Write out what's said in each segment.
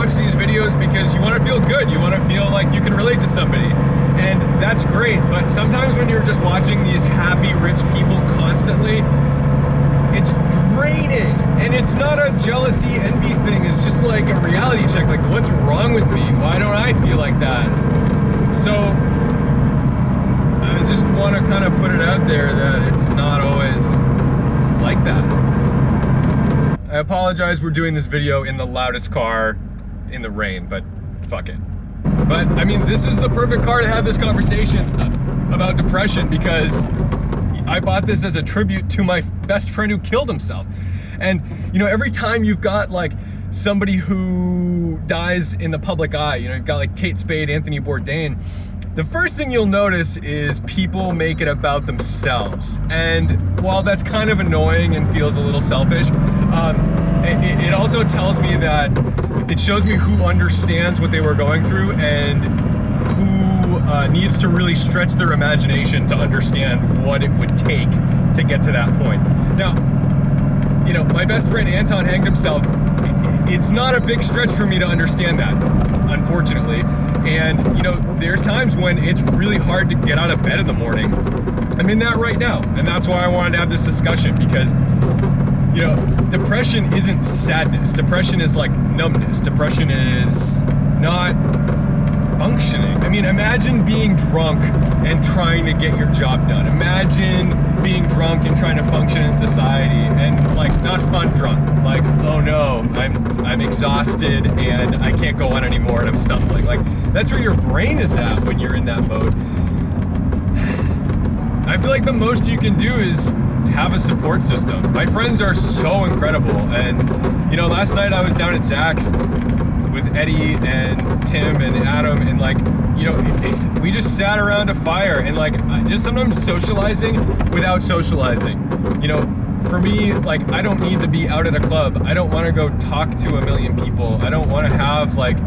watch these videos because you want to feel good. You want to feel like you can relate to somebody. And that's great. But sometimes when you're just watching these happy, rich people constantly, it's draining. And it's not a jealousy, envy thing. It's just like a reality check. Like, what's wrong with me? Why don't I feel like that? So I just want to kind of put it out there that it's not always like that. I apologize, we're doing this video in the loudest car in the rain, but fuck it. But I mean, this is the perfect car to have this conversation about depression, because I bought this as a tribute to my best friend who killed himself. And you know, every time you've got like somebody who dies in the public eye, you know, you've got like Kate Spade, Anthony Bourdain, the first thing you'll notice is people make it about themselves. And while that's kind of annoying and feels a little selfish, it also tells me that it shows me who understands what they were going through and who needs to really stretch their imagination to understand what it would take to get to that point. Now, you know, my best friend Anton hanged himself. It's not a big stretch for me to understand that, unfortunately. And, you know, there's times when it's really hard to get out of bed in the morning. I'm in that right now. And that's why I wanted to have this discussion, because, you know, depression isn't sadness. Depression is like numbness. Depression is not functioning. I mean, imagine being drunk and trying to get your job done. Imagine being drunk and trying to function in society, and like not fun drunk. Like, oh no, I'm exhausted and I can't go on anymore and I'm stumbling. Like, that's where your brain is at when you're in that mode. I feel like the most you can do is have a support system. My friends are so incredible, and you know, last night I was down at Zach's with Eddie and Tim and Adam, and like, you know, we just sat around a fire and like just sometimes socializing without socializing. You know, for me, like, I don't need to be out at a club. I don't want to go talk to a million people. I don't want to have like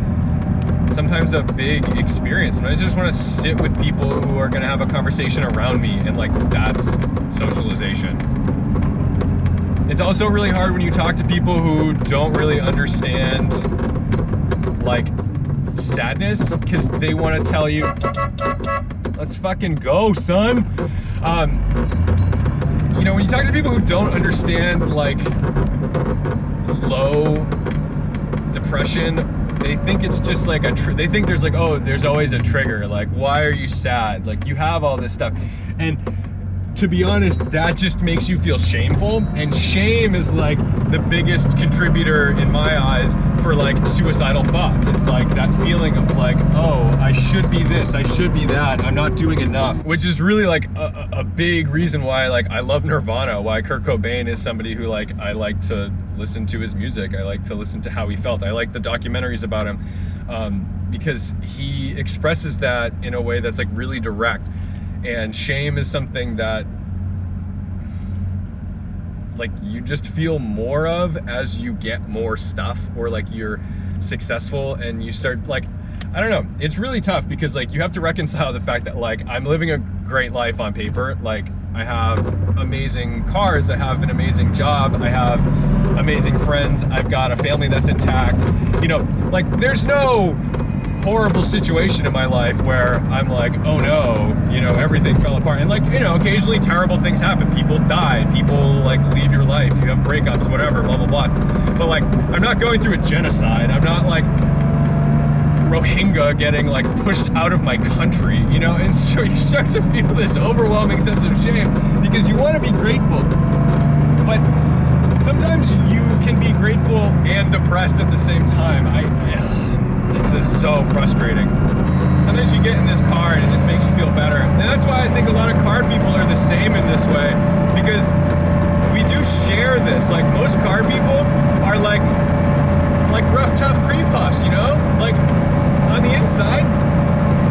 sometimes a big experience. I just want to sit with people who are going to have a conversation around me, and like, that's socialization. It's also really hard when you talk to people who don't really understand like sadness, because they want to tell you, let's fucking go, son. You know, when you talk to people who don't understand like low depression, they think it's just like they think there's like, oh, there's always a trigger. Like, why are you sad? Like, you have all this stuff. And to be honest, that just makes you feel shameful. And shame is like the biggest contributor in my eyes for like suicidal thoughts. It's like that feeling of like, oh, I should be this, I should be that, I'm not doing enough. Which is really like a big reason why like I love Nirvana, why Kurt Cobain is somebody who like I like to listen to his music, I like to listen to how he felt, I like the documentaries about him, because he expresses that in a way that's like really direct. And shame is something that like you just feel more of as you get more stuff, or like you're successful and you start like, I don't know, it's really tough, because like you have to reconcile the fact that like I'm living a great life on paper. Like, I have amazing cars, I have an amazing job, I have amazing friends, I've got a family that's intact. You know, like there's no horrible situation in my life where I'm like, oh no, you know, everything fell apart. And like, you know, occasionally terrible things happen. People die, people like leave your life, you have breakups, whatever, blah, blah, blah. But like, I'm not going through a genocide. I'm not like Rohingya getting like pushed out of my country, you know? And so you start to feel this overwhelming sense of shame, because you want to be grateful. But sometimes you can be grateful and depressed at the same time. This is so frustrating. Sometimes you get in this car and it just makes you feel better. And that's why I think a lot of car people are the same in this way, because we do share this. Like, most car people are like rough, tough cream puffs, you know? Like, on the inside,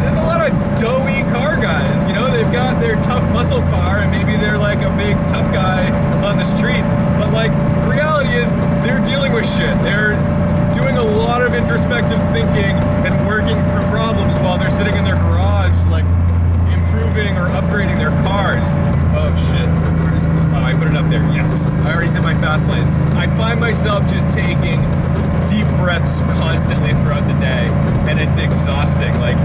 there's a lot of doughy car guys, you know? They've got their tough muscle car, and maybe they're like a big tough guy on the street. But like, the reality is they're dealing with shit. They're doing a lot of introspective thinking and working through problems while they're sitting in their garage, like improving or upgrading their cars. Oh shit, where is I put it up there, yes. I already did my fast lane. I find myself just taking deep breaths breaths constantly throughout the day, and it's exhausting. Like,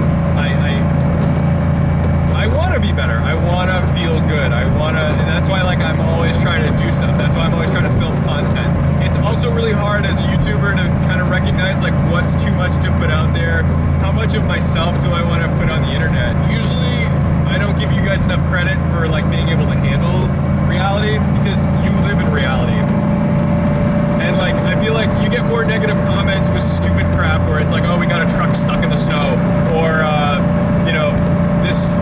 I want to be better. I want to feel good. And that's why, like, I'm always trying to do stuff. That's why I'm always trying to film content. It's also really hard as a YouTuber to kind of recognize, like, what's too much to put out there. How much of myself do I want to put on the internet? Usually, I don't give you guys enough credit for, like, being able to handle reality, because you live in reality. And, like, I feel like you get more negative comments with stupid crap where it's like, oh, we got a truck stuck in the snow, or, you know, this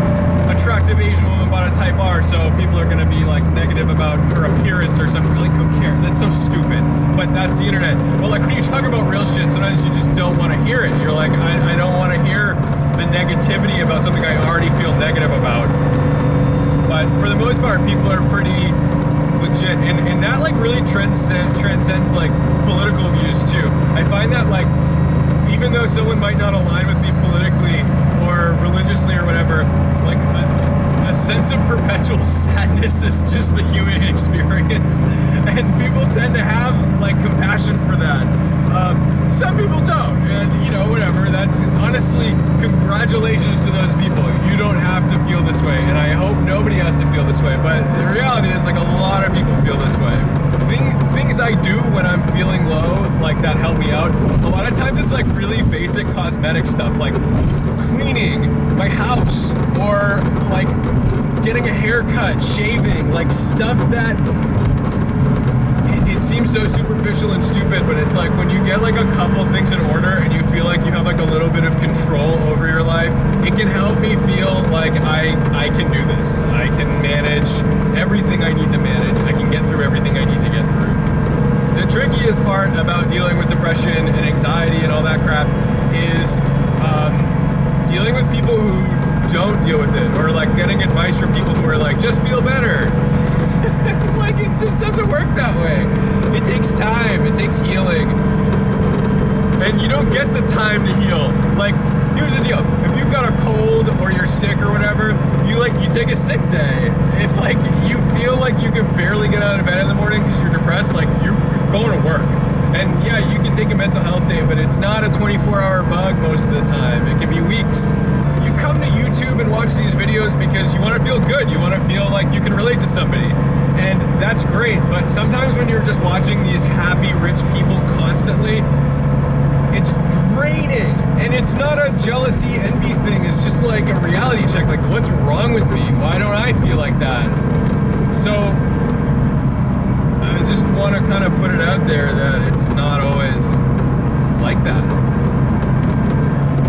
attractive Asian woman bought a Type R, so people are going to be, like, negative about her appearance or something. Like, who cares? That's so stupid. But that's the internet. But, like, when you talk about real shit, sometimes you just don't want to hear it. You're like, I don't want to hear the negativity about something I already feel negative about. But for the most part, people are pretty legit, and that, like, really transcends like political views too. I find that, like, even though someone might not align with me politically or religiously or whatever, like, a sense of perpetual sadness is just the human experience, and people tend to have, like, compassion for that. Some people don't, and, you know, whatever. That's honestly, congratulations to those people. You don't have to feel this way, and I hope nobody has to feel this way, but the reality is, like, a lot of people feel this way. Things I do when I'm feeling low, like, that help me out, a lot of times it's, like, really basic cosmetic stuff, like cleaning my house, or, like, getting a haircut, shaving, like, stuff that it seems so superficial and stupid, but it's like when you get, like, a couple things in order and you feel like you have, like, a little bit of control over your life, it can help me feel like I can do this. I can manage everything I need to manage. I can get through everything I need to get through. The trickiest part about dealing with depression and anxiety and all that crap is dealing with people who don't deal with it, or, like, getting advice from people who are like, just feel better. It's like, it just doesn't work that way. It takes time, it takes healing, and you don't get the time to heal. Like, here's the deal: if you've got a cold or you're sick or whatever, you take a sick day. If, like, you feel like you can barely get out of bed in the morning because you're depressed, like, you're going to work. And yeah, you can take a mental health day, but it's not a 24-hour bug most of the time. It can be weeks. You come to YouTube and watch these videos because you want to feel good. You want to feel like you can relate to somebody. And that's great, but sometimes when you're just watching these happy, rich people constantly, it's draining. And it's not a jealousy, envy thing. It's just like a reality check. Like, what's wrong with me? Why don't I feel like that? So I just want to kind of put it out there that it's not always like that.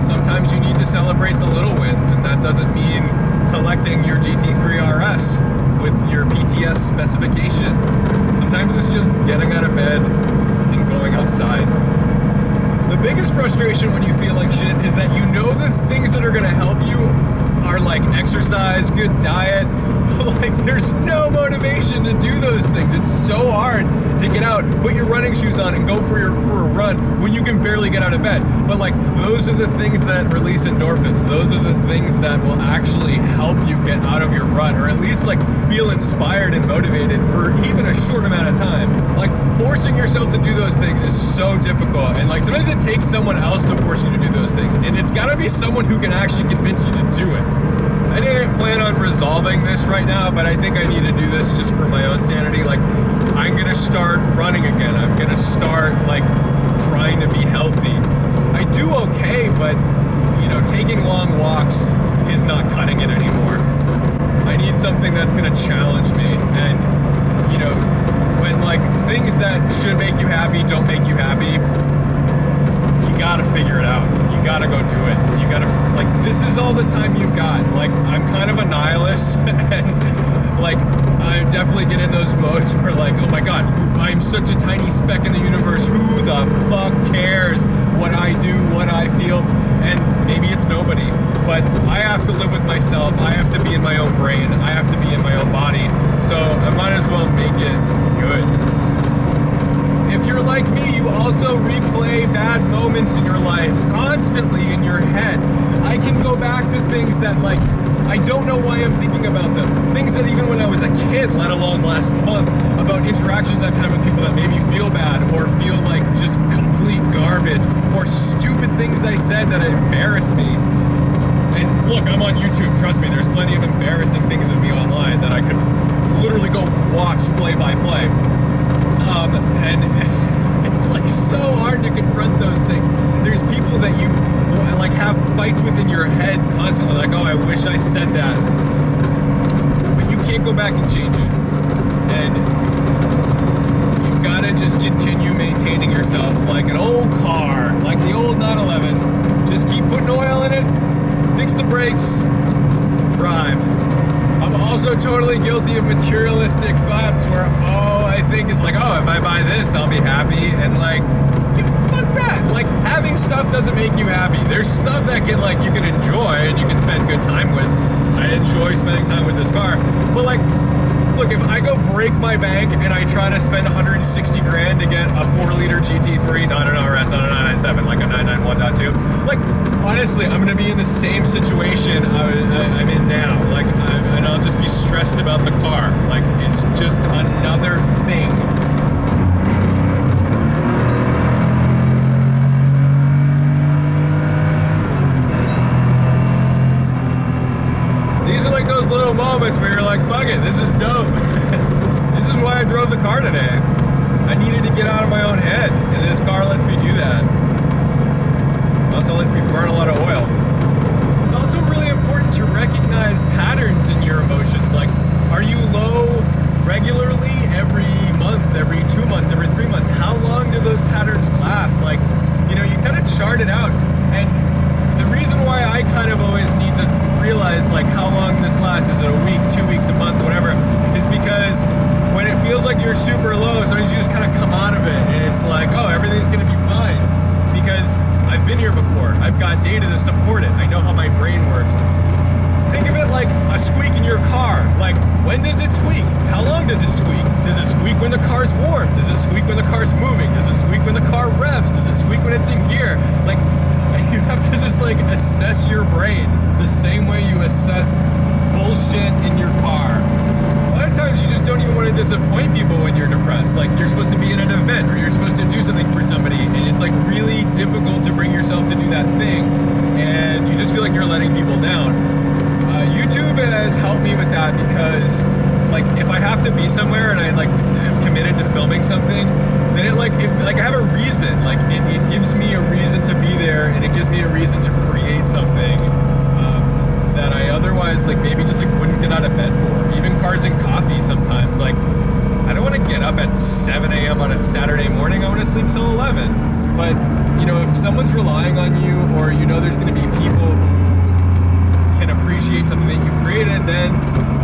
Sometimes you need to celebrate the little wins, and that doesn't mean collecting your GT3 RS with your PTS specification. Sometimes it's just getting out of bed and going outside. The biggest frustration when you feel like shit is that you know the things that are going to help you are, like, exercise, good diet, but, like, there's no motivation to do those things. It's so hard to get out, put your running shoes on and go for a run when you can barely get out of bed. But, like, those are the things that release endorphins. Those are the things that will actually help you get out of your rut, or at least, like, feel inspired and motivated for even a short amount of time. Like, forcing yourself to do those things is so difficult, and, like, sometimes it takes someone else to force you to do those things, and it's gotta be someone who can actually convince you to do it. I didn't plan on resolving this right now, but I think I need to do this just for my own sanity. Like, I'm gonna start running again. I'm gonna start, like, trying to be healthy. I do okay, but, you know, taking long walks is not cutting it anymore. I need something that's gonna challenge me. And, you know, when, like, things that should make you happy don't make you happy, you gotta figure it out. You gotta go do it. You gotta, like, this is all the time you've got. Like, I'm kind of a nihilist, and, like, I definitely get in those modes where, like, oh my god, I'm such a tiny speck in the universe. Who the fuck cares what I do, what I feel? And maybe it's nobody, but I have to live with myself. I have to be in my own brain. I have to be in my own body. So I might as well make it good. If you're like me, you also replay bad moments in your life constantly in your head. I can go back to things that, like, I don't know why I'm thinking about them. Things that even when I was a kid, let alone last month, about interactions I've had with people that made me feel bad or feel like just completely complete garbage, or stupid things I said that embarrass me. And look, I'm on YouTube, trust me, there's plenty of embarrassing things of me online that I could literally go watch play by play. And it's like so hard to confront those things. There's people that you like have fights within your head constantly, like, oh, I wish I said that. But you can't go back and change it. And you've got to just continue maintaining yourself like an old car, like the old 911. Just keep putting oil in it, fix the brakes, drive. I'm also totally guilty of materialistic thoughts where all I think is like, oh, if I buy this, I'll be happy. And like, fuck that. Like, having stuff doesn't make you happy. There's stuff that get like you can enjoy and you can spend good time with. I enjoy spending time with this car. But like, look, if I go break my bank and I try to spend 160 grand to get a 4-liter GT3, not an RS, not a 997, like a 991.2, like, honestly, I'm gonna be in the same situation I'm in now. Like, and I'll just be stressed about the car. Like, it's just another thing. These are like those little moments where you're like, fuck it, this is dope. This is why I drove the car today. I needed to get out of my own head, and this car lets me do that. Also lets me burn a lot of oil. It's also really important to recognize patterns in your emotions. Like, are you low regularly every month, every 2 months, every 3 months? How long do those patterns last? Like, you know, you kind of chart it out. And the reason why I kind of always need to realize like how long this lasts, is it a week, 2 weeks, a month, whatever, is because when it feels like you're super low, sometimes you just kind of come out of it and it's like, oh, everything's gonna be fine. Because I've been here before. I've got data to support it. I know how my brain works. So think of it like a squeak in your car. Like, when does it squeak? How long does it squeak? Does it squeak when the car's warm? Does it squeak when the car's moving? Does it squeak when the car revs? Does it squeak when it's in gear? Like, you have to just like assess your brain the same way you assess bullshit in your car. A lot of times you just don't even want to disappoint people when you're depressed. Like, you're supposed to be in an event or you're supposed to do something for somebody, and it's like really difficult to bring yourself to do that thing, and you just feel like you're letting people down. YouTube has helped me with that, because like if I have to be somewhere and I like have committed to filming something, then I have a reason. Like it gives me a reason to be there, and it gives me a reason to create something that I otherwise like maybe just like wouldn't get out of bed for. Even Cars and Coffee sometimes, like I don't want to get up at 7 a.m. on a Saturday morning. I want to sleep till 11. But you know, if someone's relying on you, or you know there's going to be people who can appreciate something that you've created, then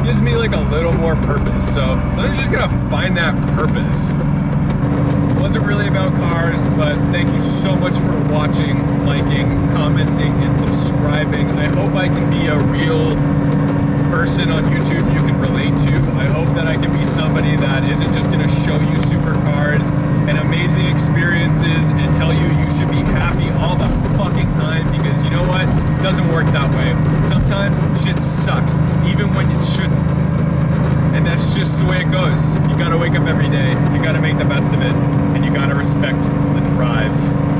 it gives me like a little more purpose. So I'm just gonna find that purpose. It wasn't really about cars, but thank you so much for watching, liking, commenting, and subscribing. I hope I can be a real person on YouTube you can relate to. I hope that I can be somebody that isn't just gonna show you supercars and amazing experiences and tell you you should be happy all the fucking time, because you know what? It doesn't work that way. Sometimes shit sucks, even when it shouldn't. And that's just the way it goes. You gotta wake up every day, you gotta make the best of it, and you gotta respect the drive.